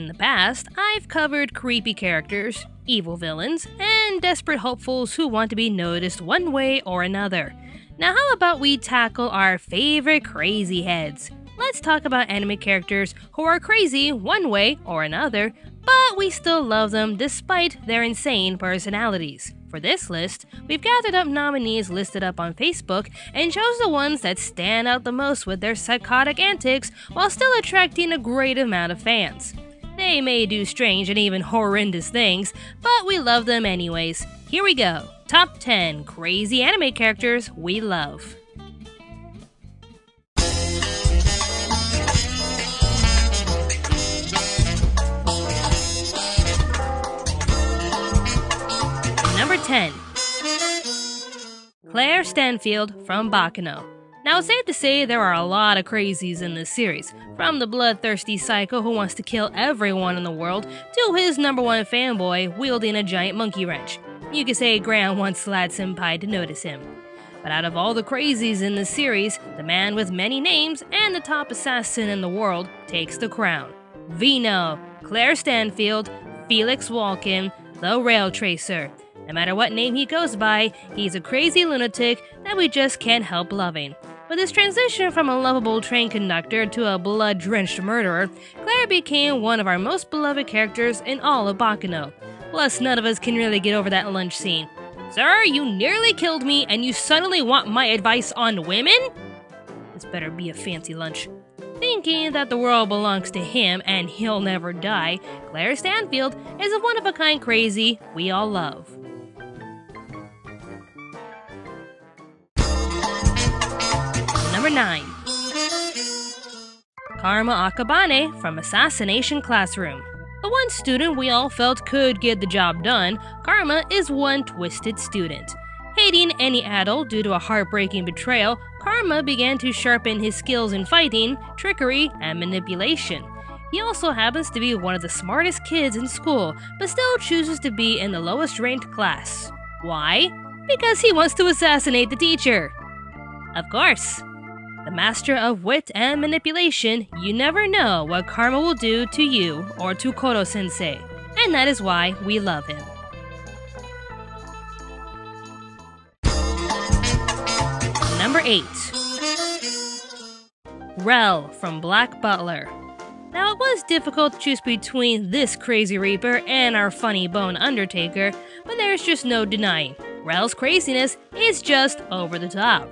In the past, I've covered creepy characters, evil villains, and desperate hopefuls who want to be noticed one way or another. Now how about we tackle our favorite crazy heads? Let's talk about anime characters who are crazy one way or another, but we still love them despite their insane personalities. For this list, we've gathered up nominees listed up on Facebook and chose the ones that stand out the most with their psychotic antics while still attracting a great amount of fans. They may do strange and even horrendous things, but we love them anyways. Here we go. Top 10 crazy anime characters we love. Number 10. Claire Stanfield from BACCANO. Now it's safe to say there are a lot of crazies in this series, from the bloodthirsty psycho who wants to kill everyone in the world to his #1 fanboy wielding a giant monkey wrench. You could say Grell wants Lad Senpai to notice him. But out of all the crazies in this series, the man with many names and the top assassin in the world takes the crown. Vino, Claire Stanfield, Felix Walken, the Rail Tracer. No matter what name he goes by, he's a crazy lunatic that we just can't help loving. With his transition from a lovable train conductor to a blood-drenched murderer, Claire became one of our most beloved characters in all of BACCANO. Plus, none of us can really get over that lunch scene. Sir, you nearly killed me and you suddenly want my advice on women? This better be a fancy lunch. Thinking that the world belongs to him and he'll never die, Claire Stanfield is a one-of-a-kind crazy we all love. Number 9. Karma AKABANE from Assassination Classroom. The one student we all felt could get the job done, Karma is one twisted student. Hating any adult due to a heartbreaking betrayal, Karma began to sharpen his skills in fighting, trickery, and manipulation. He also happens to be one of the smartest kids in school, but still chooses to be in the lowest ranked class. Why? Because he wants to assassinate the teacher. Of course. The master of wit and manipulation, you never know what Karma will do to you or to Koro-sensei, and that is why we love him. Number 8. Grell from Black Butler. Now it was difficult to choose between this crazy reaper and our funny bone Undertaker, but there's just no denying, Grell's craziness is just over the top.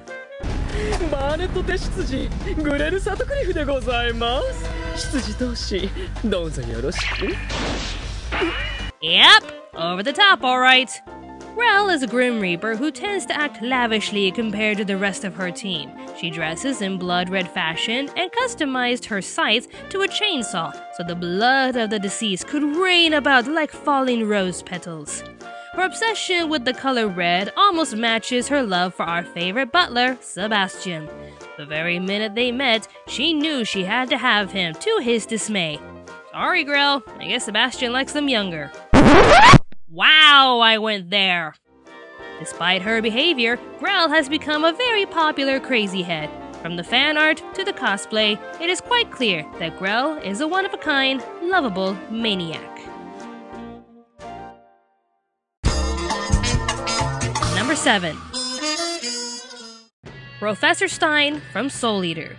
バーネット手執事グレル・サトクリフでございます執事同士どうぞよろしく Yep, over the top alright. Grell is a Grim Reaper who tends to act lavishly compared to the rest of her team. She dresses in blood-red fashion and customized her scythe to a chainsaw so the blood of the deceased could rain about like falling rose petals. Her obsession with the color red almost matches her love for our favorite butler, Sebastian. The very minute they met, she knew she had to have him, to his dismay. Sorry, Grell, I guess Sebastian likes them younger. Wow, I went there! Despite her behavior, Grell has become a very popular crazy head. From the fan art to the cosplay, it is quite clear that Grell is a one-of-a-kind, lovable maniac. Number 7. Professor Stein from Soul Eater.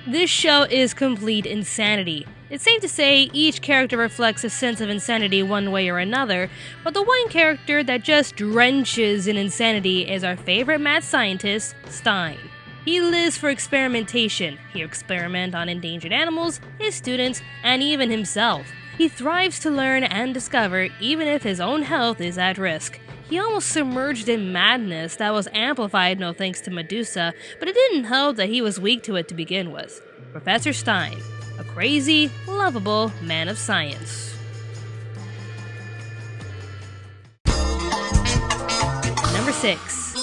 This show is complete insanity. It's safe to say each character reflects a sense of insanity one way or another, but the one character that just drenches in insanity is our favorite mad scientist, Stein. He lives for experimentation. He experiments on endangered animals, his students, and even himself. He thrives to learn and discover even if his own health is at risk. He almost submerged in madness that was amplified no thanks to Medusa, but it didn't help that he was weak to it to begin with. Professor Stein, a crazy, lovable man of science. Number 6.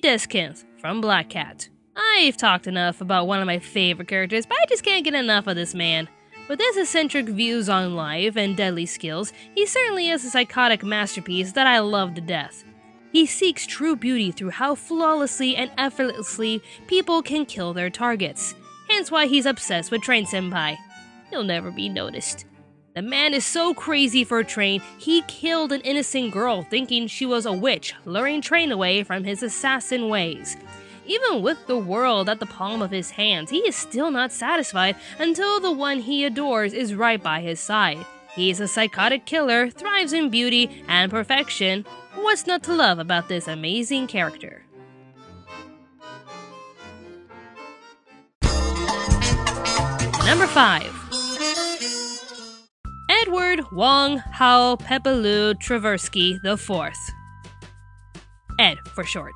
DISKENTH from Black Cat. I've talked enough about one of my favorite characters, but I just can't get enough of this man. With his eccentric views on life and deadly skills, he certainly is a psychotic masterpiece that I love to death. He seeks true beauty through how flawlessly and effortlessly people can kill their targets. Hence why he's obsessed with Train Senpai. he'll never be noticed. The man is so crazy for Train, he killed an innocent girl thinking she was a witch, luring Train away from his assassin ways. Even with the world at the palm of his hands, he is still not satisfied until the one he adores is right by his side. He is a psychotic killer, thrives in beauty and perfection. What's not to love about this amazing character? Number 5. Edward Wong Hao Pepelu TIVRUSKY IV. Ed for short.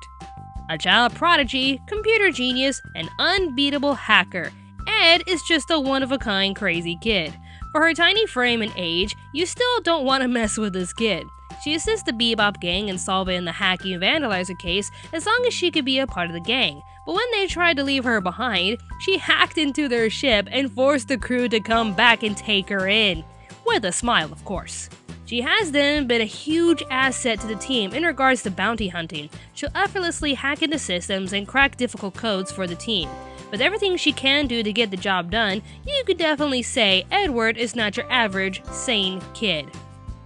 A child prodigy, computer genius, and unbeatable hacker, Ed is just a one-of-a-kind crazy kid. For her tiny frame and age, you still don't want to mess with this kid. She assists the Bebop gang in solving the hacking vandalizer case as long as she could be a part of the gang. But when they tried to leave her behind, she hacked into their ship and forced the crew to come back and take her in. With a smile, of course. She has then been a huge asset to the team in regards to bounty hunting. She'll effortlessly hack into systems and crack difficult codes for the team. With everything she can do to get the job done, you could definitely say Edward is not your average, sane kid.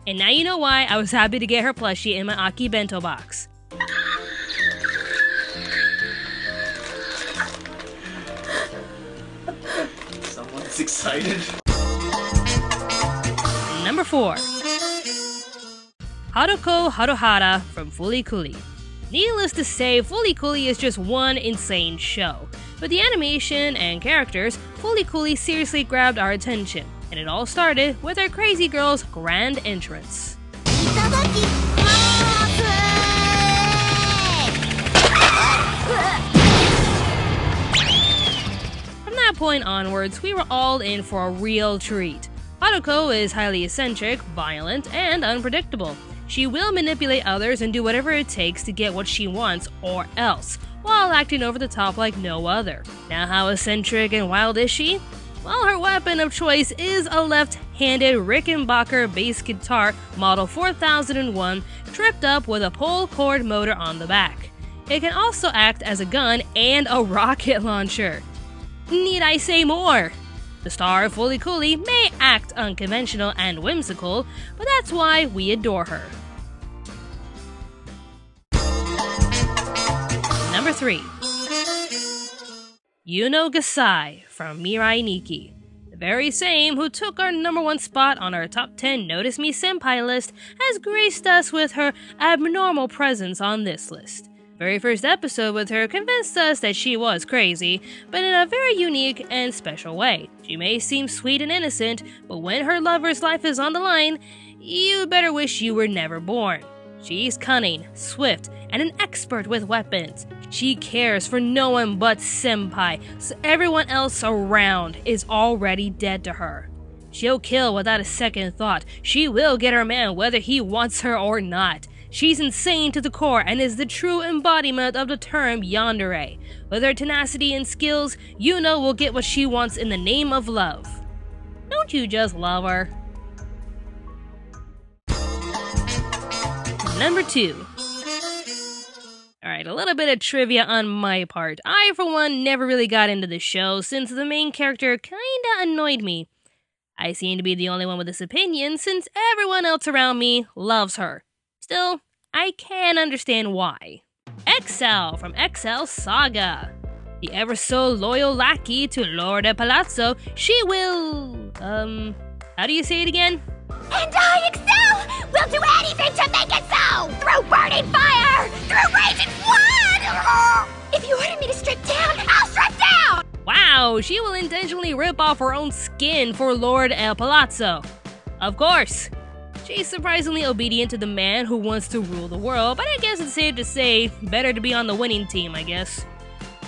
And now you know why I was happy to get her plushie in my Aki bento box. Someone's excited. Number 4. Haruko Haruhara from FLCL. Needless to say, FLCL is just one insane show. With the animation and characters, FLCL seriously grabbed our attention, and it all started with our crazy girl's grand entrance. From that point onwards, we were all in for a real treat. Haruko is highly eccentric, violent, and unpredictable. She will manipulate others and do whatever it takes to get what she wants or else, while acting over the top like no other. Now how eccentric and wild is she? Well, her weapon of choice is a left-handed Rickenbacker bass guitar model 4001 tripped up with a pull cord motor on the back. It can also act as a gun and a rocket launcher. Need I say more? The star of FLCL may act unconventional and whimsical, but that's why we adore her. Number 3. YUNO GASAI from Mirai Nikki. The very same who took our number 1 spot on our top 10 Notice Me Senpai list has graced us with her abnormal presence on this list. Very first episode with her convinced us that she was crazy, but in a very unique and special way. She may seem sweet and innocent, but when her lover's life is on the line, you better wish you were never born. She's cunning, swift, and an expert with weapons. She cares for no one but Senpai, so everyone else around is already dead to her. She'll kill without a second thought. She will get her man whether he wants her or not. She's insane to the core and is the true embodiment of the term yandere. With her tenacity and skills, YUNO will get what she wants in the name of love. Don't you just love her? Number 2. Alright, a little bit of trivia on my part. I, for one, never really got into the show since the main character kinda annoyed me. I seem to be the only one with this opinion since everyone else around me loves her. Still, I can understand why. Excel from Excel Saga. The ever so loyal lackey to Lord of Palazzo, she will... how do you say it again? And I, Excel, will do anything to make it so! Through burning fire! Through raging flood! If you order me to strip down, I'll strip down! Wow, she will intentionally rip off her own skin for Lord El Palazzo. Of course. She's surprisingly obedient to the man who wants to rule the world, but I guess it's safe to say, better to be on the winning team, I guess.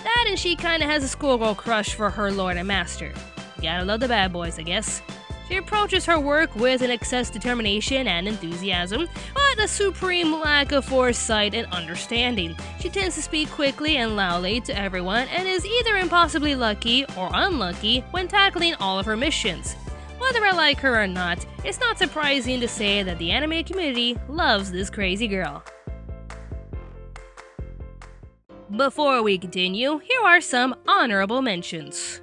That and she kinda has a schoolgirl crush for her lord and master. Gotta love the bad boys, I guess. She approaches her work with an excess determination and enthusiasm, but a supreme lack of foresight and understanding. She tends to speak quickly and loudly to everyone and is either impossibly lucky or unlucky when tackling all of her missions. Whether I like her or not, it's not surprising to say that the anime community loves this crazy girl. Before we continue, here are some honorable mentions.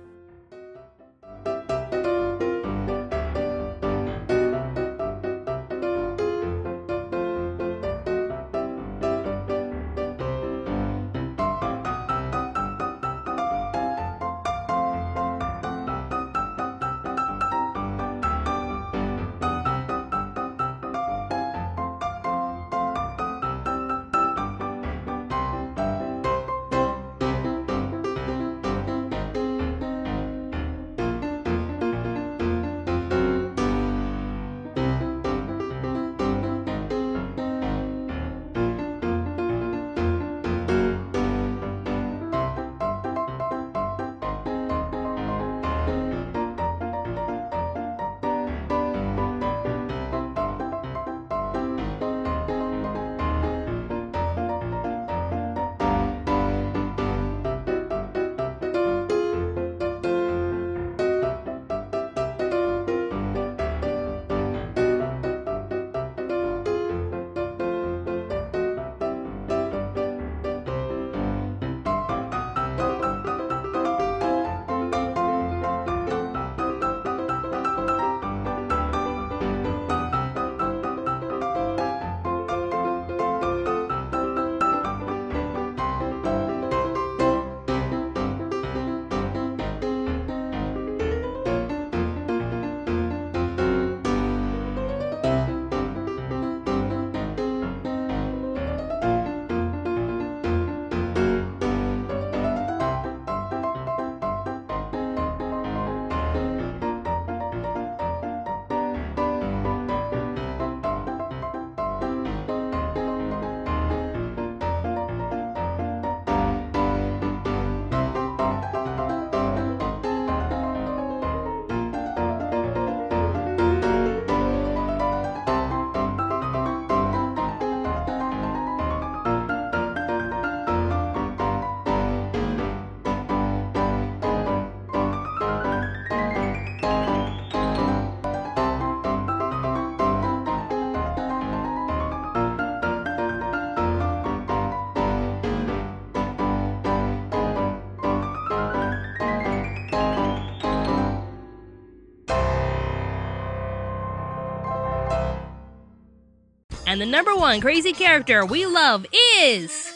And the number one crazy character we love is...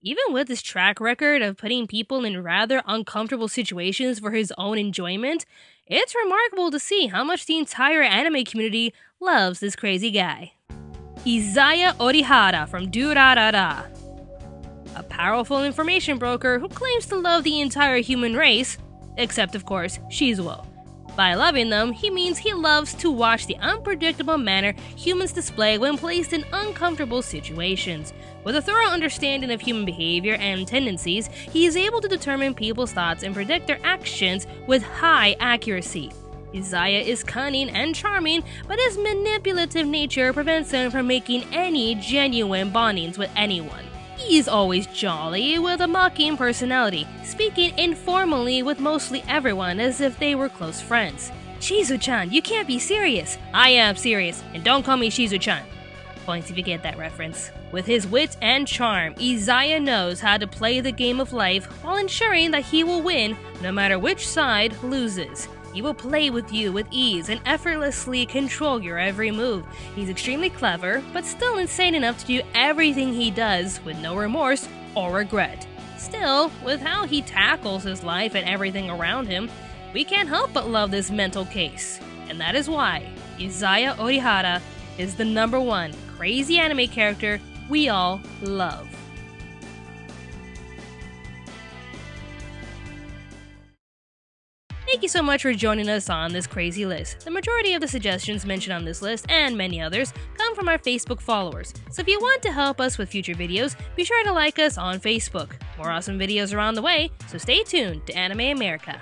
Even with his track record of putting people in rather uncomfortable situations for his own enjoyment, it's remarkable to see how much the entire anime community loves this crazy guy. Izaya Orihara from Durarara. A powerful information broker who claims to love the entire human race, except of course Shizuo. By loving them, he means he loves to watch the unpredictable manner humans display when placed in uncomfortable situations. With a thorough understanding of human behavior and tendencies, he is able to determine people's thoughts and predict their actions with high accuracy. Izaya is cunning and charming, but his manipulative nature prevents him from making any genuine bondings with anyone. He's always jolly, with a mocking personality, speaking informally with mostly everyone as if they were close friends. Shizu-chan, you can't be serious. I am serious, and don't call me Shizu-chan. Points if you get that reference. With his wit and charm, Izaya knows how to play the game of life while ensuring that he will win no matter which side loses. He will play with you with ease and effortlessly control your every move. He's extremely clever, but still insane enough to do everything he does with no remorse or regret. Still, with how he tackles his life and everything around him, we can't help but love this mental case. And that is why Izaya Orihara is the number one crazy anime character we all love. Thank you so much for joining us on this crazy list. The majority of the suggestions mentioned on this list, and many others, come from our Facebook followers. So if you want to help us with future videos, be sure to like us on Facebook. More awesome videos are on the way, so stay tuned to Anime America.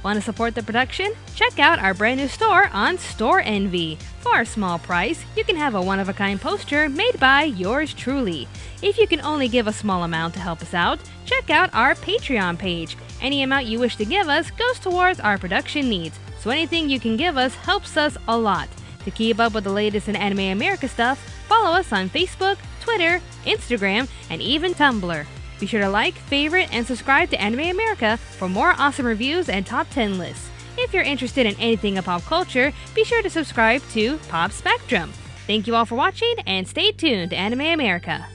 Want to support the production? Check out our brand new store on Store Envy. For a small price, you can have a one-of-a-kind poster made by yours truly. If you can only give a small amount to help us out, check out our Patreon page. Any amount you wish to give us goes towards our production needs, so anything you can give us helps us a lot. To keep up with the latest in Anime America stuff, follow us on Facebook, Twitter, Instagram, and even Tumblr. Be sure to like, favorite, and subscribe to Anime America for more awesome reviews and top 10 lists. If you're interested in anything of pop culture, be sure to subscribe to Pop Spectrum. Thank you all for watching, and stay tuned to Anime America.